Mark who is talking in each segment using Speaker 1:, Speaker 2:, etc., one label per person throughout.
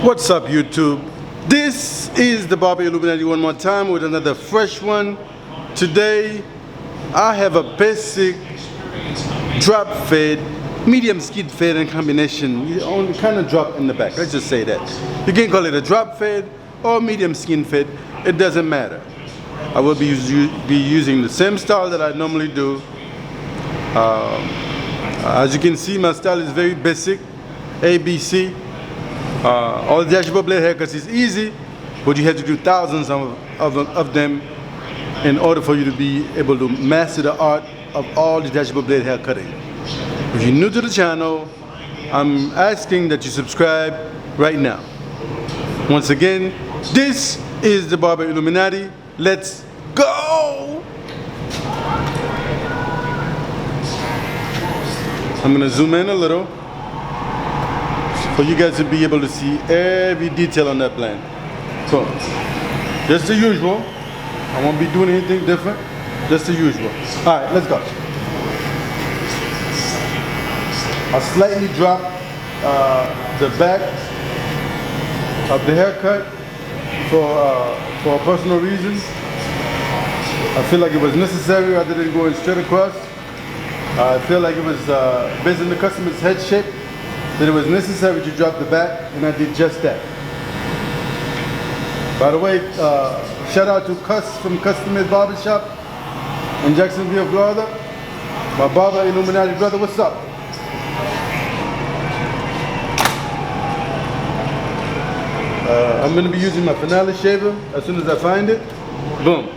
Speaker 1: What's up, YouTube? This is the Barber Illuminati one more time with another fresh one. Today, I have a basic drop fade, medium skid fade and combination. You only kind of drop in the back. Let's just say that. You can call it a drop fade or medium skin fade. It doesn't matter. I will be using the same style that I normally do. As you can see, my style is very basic, ABC. All detachable blade haircuts is easy, but you have to do thousands of them in order for you to be able to master the art of all detachable blade hair cutting. If you're new to the channel, I'm asking that you subscribe right now. Once again, this is the Barber Illuminati. Let's go! I'm gonna zoom in a little for you guys to be able to see every detail on that blade. So, just the usual. I won't be doing anything different. Just the usual. All right, let's go. I slightly drop the back of the haircut for personal reasons. I feel like it was necessary rather than going straight across. I feel like it was based on the customer's head shape that it was necessary to drop the back, and I did just that. By the way, shout out to Cuss from Custom Made Barbershop in Jacksonville, Florida. My Barber Illuminati brother, what's up? I'm going to be using my finale shaver as soon as I find it. Boom.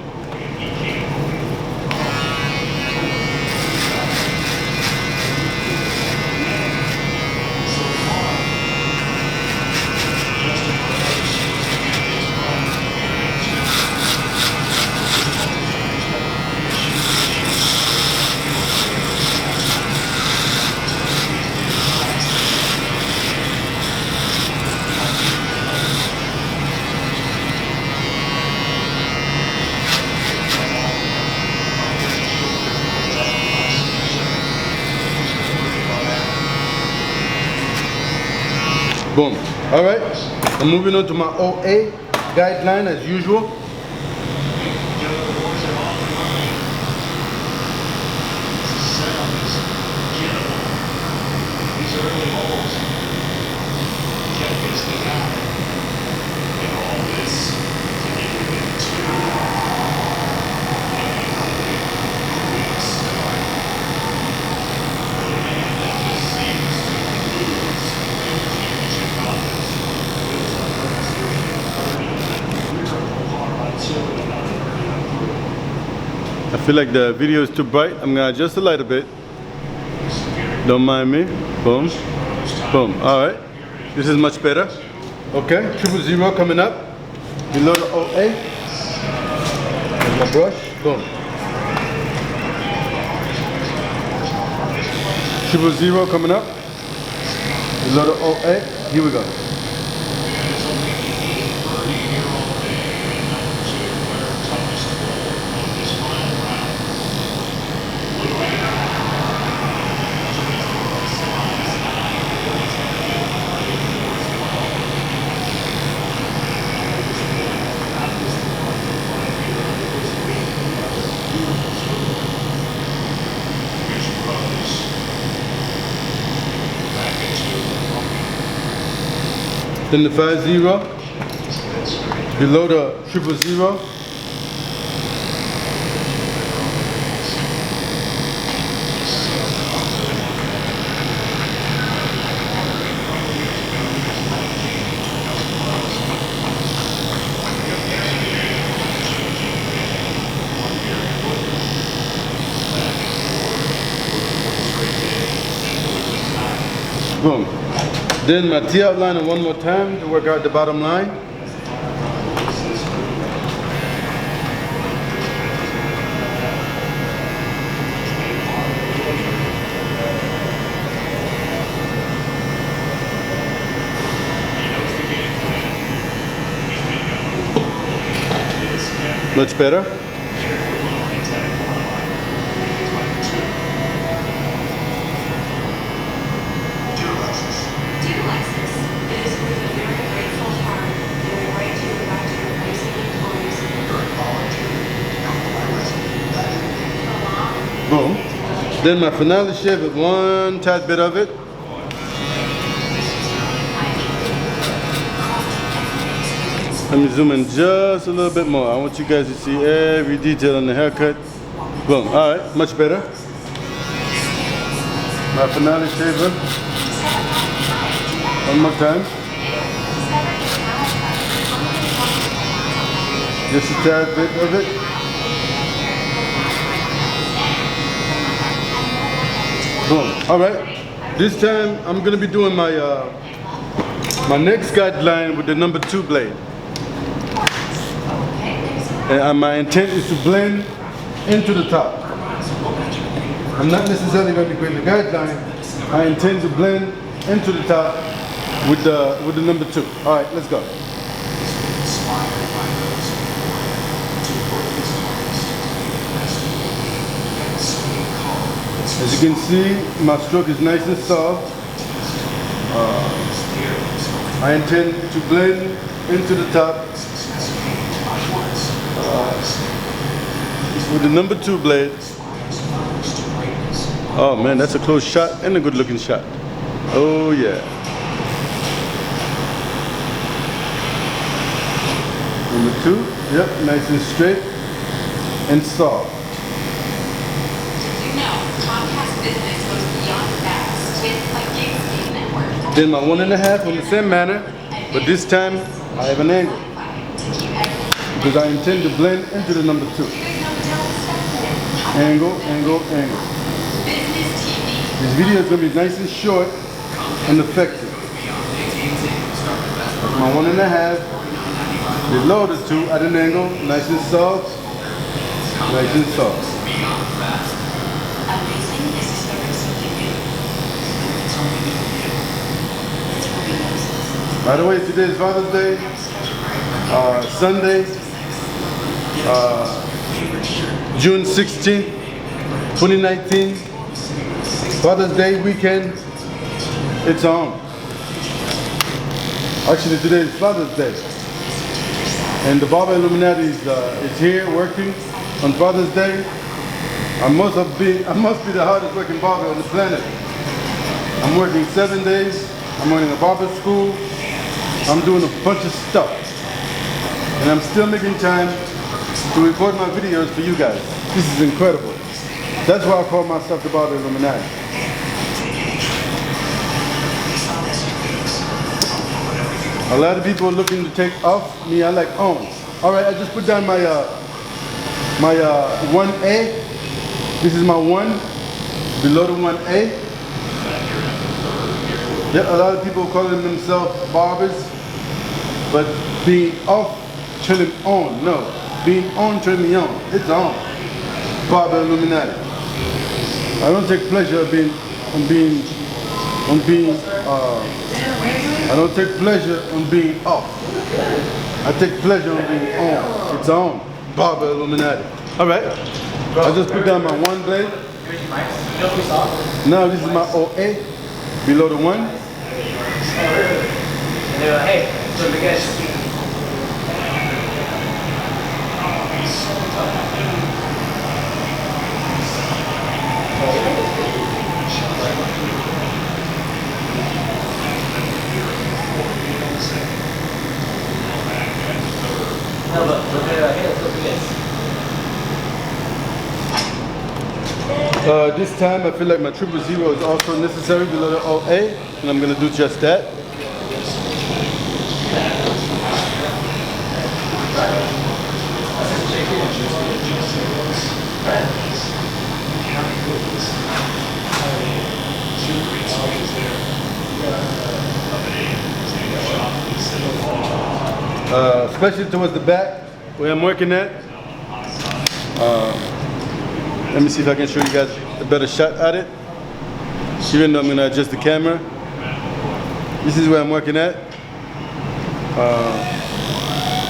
Speaker 1: Boom. All right. I'm moving on to my OA guideline as usual. I feel like the video is too bright. I'm gonna adjust the light a bit. Don't mind me. Boom. Boom. Alright. This is much better. Okay. 000 coming up. Below the OA. There's my brush. Boom. 000 coming up. Below the OA. Here we go. Then the 50 below the 000. Boom. Then my T-out liner one more time to work out the bottom line. Much better. Then my finale shave with one tad bit of it. Let me zoom in just a little bit more. I want you guys to see every detail in the haircut. Boom. All right, much better. My finale shaver. One more time. Just a tad bit of it. Boom. All right. This time I'm gonna be doing my my next guideline with the number 2 blade. And my intent is to blend into the top. I'm not necessarily going to be creating the guideline. I intend to blend into the top with the number 2. All right, let's go. As you can see, my stroke is nice and soft. I intend to blend into the top with the number 2 blade. Oh man, that's a close shot and a good looking shot. Oh yeah. Number 2, yep, nice and straight and soft. Then my 1.5 on the same manner, but this time I have an angle because I intend to blend into the number 2. Angle, angle, angle. This video is going to be nice and short and effective. My 1.5 below the 2 at an angle, nice and soft, nice and soft. By the way, today is Father's Day, Sunday, June 16th, 2019, Father's Day weekend, it's on. Actually, today is Father's Day. And the Barber Illuminati is here working on Father's Day. I must be the hardest working barber on the planet. I'm working 7 days, I'm running a barber school, I'm doing a bunch of stuff. And I'm still making time to record my videos for you guys. This is incredible. That's why I call myself the Barber Illuminati. A lot of people are looking to take off. Me, I like on. All right, I just put down my 1A. This is my 1 below the 1A. Yeah, a lot of people calling themselves barbers, but being off, turning on. No, being on, turning on. It's on. Barber Illuminati. I don't take pleasure in I don't take pleasure in being off. I take pleasure in being on. It's on. Barber Illuminati. All right. I just put down my 1 blade. Now this is my OA below the 1. Hey, this time I feel like my 000 is also necessary below the OA, and I'm going to do just that. Especially towards the back where I'm working at. Let me see if I can show you guys a better shot at it. Even though I'm going to adjust the camera. This is where I'm working at.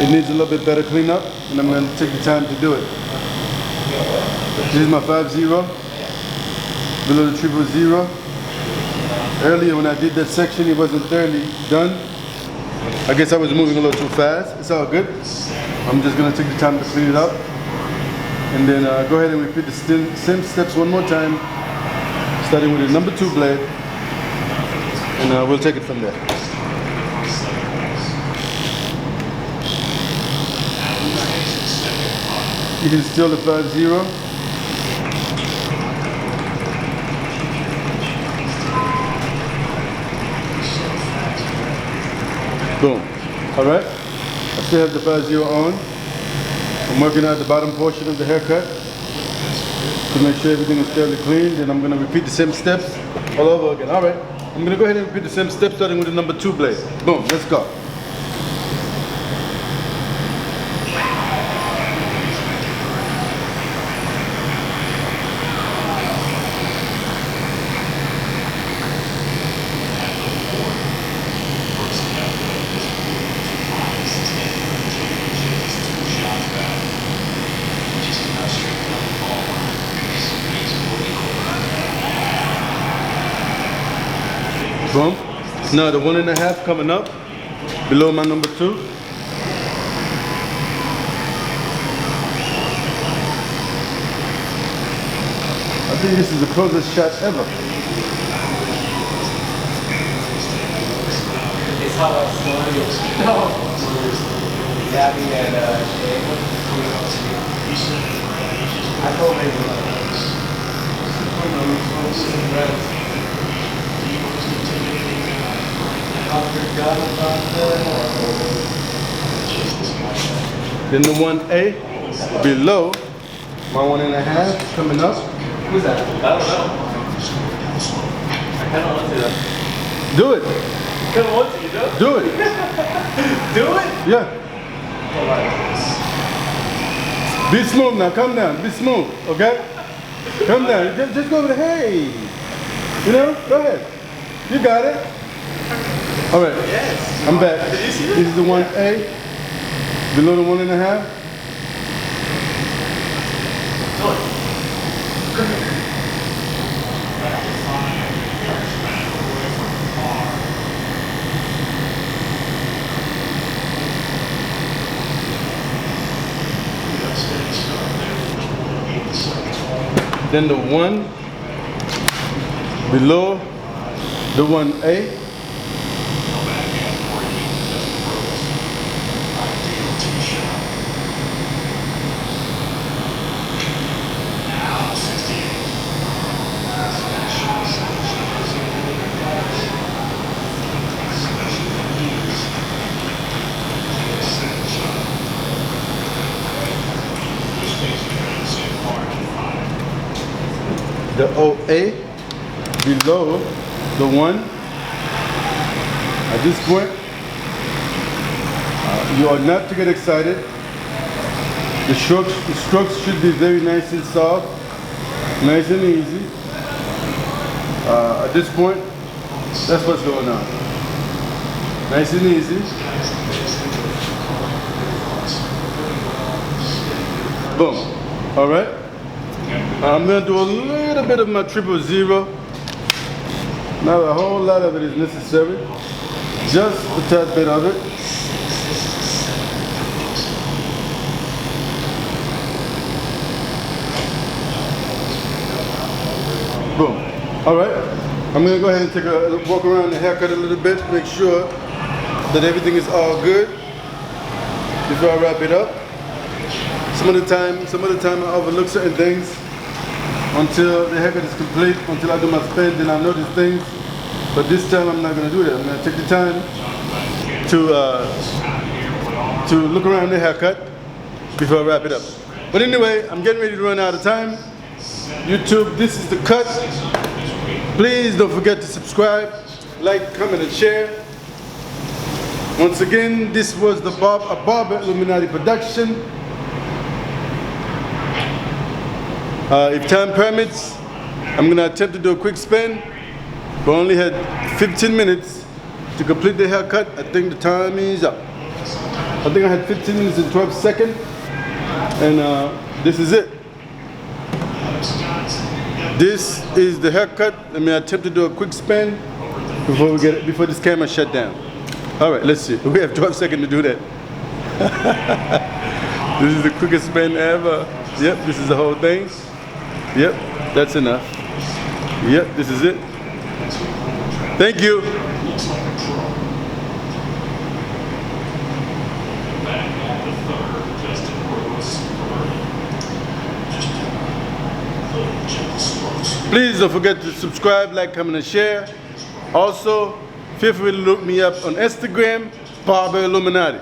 Speaker 1: It needs a little bit better cleanup, and I'm going to take the time to do it. This is my 50 below the 000. Earlier when I did that section, it wasn't thoroughly done. I guess I was moving a little too fast. It's all good. I'm just going to take the time to clean it up. And then go ahead and repeat the same steps one more time starting with the number 2 blade, and we'll take it from there. You can still the 5-0. Boom. All right. I still have the 5-0 on. I'm working out the bottom portion of the haircut to make sure everything is fairly clean. Then I'm going to repeat the same steps all over again. All right. I'm going to go ahead and repeat the same steps starting with the number 2 blade. Boom. Let's go. Boom. Now the 1.5 coming up below my number 2. I think this is the closest shot ever.
Speaker 2: It's how I saw you. Gabby and Shay. I told him.
Speaker 1: Then the 1A below my 1.5 coming up.
Speaker 2: Who's that? I don't know. I kind of want to.
Speaker 1: Do it.
Speaker 2: Kind of want to, you know?
Speaker 1: Do it.
Speaker 2: Do it?
Speaker 1: Yeah. Be smooth now. Come down. Be smooth. Okay? Come down. Just go over the hey. You know? Go ahead. You got it. All right.
Speaker 2: Yes.
Speaker 1: I'm back. This is the 1A below the 1.5. Then the 1 below the 1A. The OA below the 1. At this point, you are not to get excited. The strokes should be very nice and soft, nice and easy. At this point, that's what's going on. Nice and easy. Boom. All right. I'm going to do a little bit of my 000. Not a whole lot of it is necessary. Just a tad bit of it. Boom. All right. I'm going to go ahead and take a walk around the haircut a little bit. Make sure that everything is all good before I wrap it up. Some of the time I overlook certain things until the haircut is complete, until I do my spin, then I notice things. But this time I'm not going to do that. I'm going to take the time to look around the haircut before I wrap it up. But anyway, I'm getting ready to run out of time. YouTube, this is the cut. Please don't forget to subscribe, like, comment, and share. Once again, this was the Barber Illuminati production. If time permits, I'm going to attempt to do a quick spin. We only had 15 minutes to complete the haircut. I think the time is up. I think I had 15 minutes and 12 seconds. And this is it. This is the haircut. Let me attempt to do a quick spin before this camera shut down. All right, let's see. We have 12 seconds to do that. This is the quickest spin ever. Yep, this is the whole thing. Yep, that's enough. Yep, this is it. Thank you. Please don't forget to subscribe, like, comment, and share. Also, feel free to look me up on Instagram, Barber Illuminati.